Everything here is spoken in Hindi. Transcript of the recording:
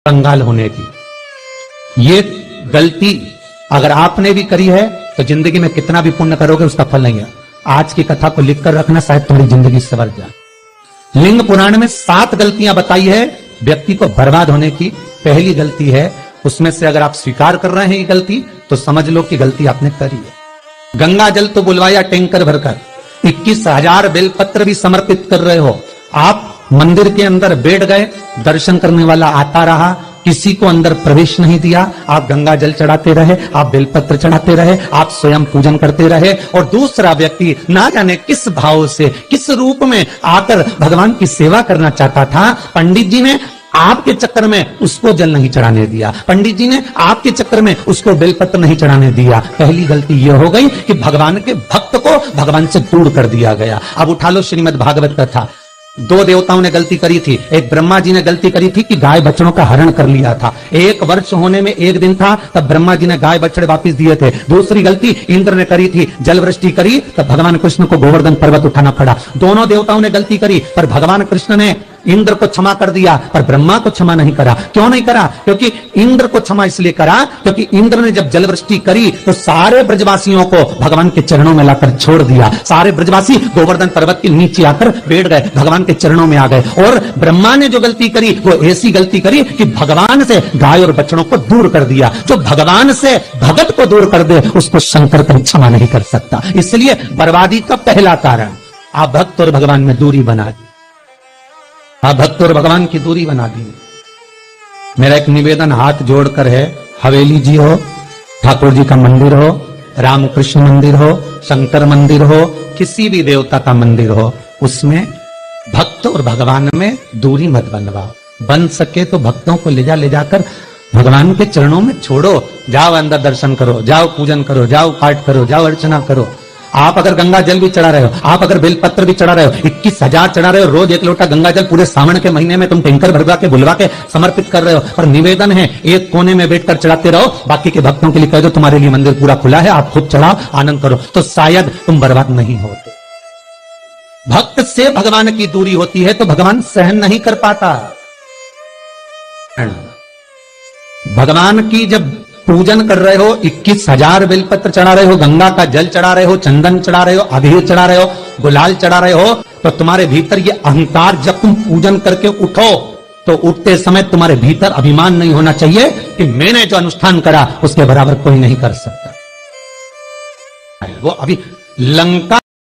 कंगाल होने की। ये गलती अगर आपने भी करी है तो जिंदगी में कितना भी पुण्य करोगे उसका फल नहीं है। आज की कथा को लिखकर रखना, शायद तुम्हारी जिंदगी संवर जाए। लिंग पुराण में 7 गलतियां बताई है व्यक्ति को बर्बाद होने की। पहली गलती है, उसमें से अगर आप स्वीकार कर रहे हैं ये गलती तो समझ लो कि गलती आपने करी है। गंगा जल तो बुलवाया टैंकर भरकर, 21,000 बेलपत्र भी समर्पित कर रहे हो। आप मंदिर के अंदर बैठ गए, दर्शन करने वाला आता रहा, किसी को अंदर प्रवेश नहीं दिया। आप गंगा जल चढ़ाते रहे, आप बेलपत्र चढ़ाते रहे, आप स्वयं पूजन करते रहे, और दूसरा व्यक्ति ना जाने किस भाव से, किस रूप में आकर भगवान की सेवा करना चाहता था। पंडित जी ने आपके चक्कर में उसको जल नहीं चढ़ाने दिया, पंडित जी ने आपके चक्कर में उसको बेलपत्र नहीं चढ़ाने दिया। पहली गलती यह हो गई कि भगवान के भक्त को भगवान से दूर कर दिया गया। अब उठा लो श्रीमद् भागवत कथा। 2 देवताओं ने गलती करी थी। एक ब्रह्मा जी ने गलती करी थी कि गाय बछड़ों का हरण कर लिया था। 1 वर्ष होने में 1 दिन था तब ब्रह्मा जी ने गाय बछड़े वापस दिए थे। दूसरी गलती इंद्र ने करी थी, जल वृष्टि करी तब भगवान कृष्ण को गोवर्धन पर्वत उठाना पड़ा। दोनों देवताओं ने गलती करी पर भगवान कृष्ण ने इंद्र को क्षमा कर दिया पर ब्रह्मा को क्षमा नहीं करा। क्यों नहीं करा? क्योंकि इंद्र को क्षमा इसलिए करा क्योंकि इंद्र ने जब जल वृष्टि करी तो सारे ब्रजवासियों को भगवान के चरणों में लाकर छोड़ दिया। सारे ब्रजवासी गोवर्धन पर्वत के नीचे आकर बैठ गए, भगवान के चरणों में आ गए। और ब्रह्मा ने जो गलती करी वो ऐसी गलती करी कि भगवान से गाय और बछड़ों को दूर कर दिया। जो भगवान से भगत को दूर कर दे उसको शंकर कभी क्षमा नहीं कर सकता। इसलिए बर्बादी का पहला कारण आप भक्त और भगवान में दूरी बना दी। आप भक्त और भगवान की दूरी बना दी। मेरा एक निवेदन हाथ जोड़कर है, हवेली जी हो, ठाकुर जी का मंदिर हो, रामकृष्ण मंदिर हो, शंकर मंदिर हो, किसी भी देवता का मंदिर हो, उसमें भक्त और भगवान में दूरी मत बनवाओ। बन सके तो भक्तों को ले जाकर भगवान के चरणों में छोड़ो। जाओ अंदर दर्शन करो, जाओ पूजन करो, जाओ पाठ करो, जाओ अर्चना करो। आप अगर गंगा जल भी चढ़ा रहे हो, आप अगर बेलपत्र भी चढ़ा रहे हो, 21,000 चढ़ा रहे हो, रोज 1 लोटा गंगा जल पूरे सावन के महीने में तुम टैंकर भरवा के बुलवा के समर्पित कर रहे हो, पर निवेदन है एक कोने में बैठकर चढ़ाते रहो, बाकी के भक्तों के लिए कह दो तुम्हारे लिए मंदिर पूरा खुला है, आप खुद चढ़ाओ, आनंद करो, तो शायद तुम बर्बाद नहीं होते। भक्त से भगवान की दूरी होती है तो भगवान सहन नहीं कर पाता। भगवान की जब पूजन कर रहे हो, 21,000 बेलपत्र चढ़ा रहे हो, गंगा का जल चढ़ा रहे हो, चंदन चढ़ा रहे हो, अबीर चढ़ा रहे हो, गुलाल चढ़ा रहे हो, तो तुम्हारे भीतर ये अहंकार, जब तुम पूजन करके उठो तो उठते समय तुम्हारे भीतर अभिमान नहीं होना चाहिए कि मैंने जो अनुष्ठान करा उसके बराबर कोई नहीं कर सकता। वो अभी लंका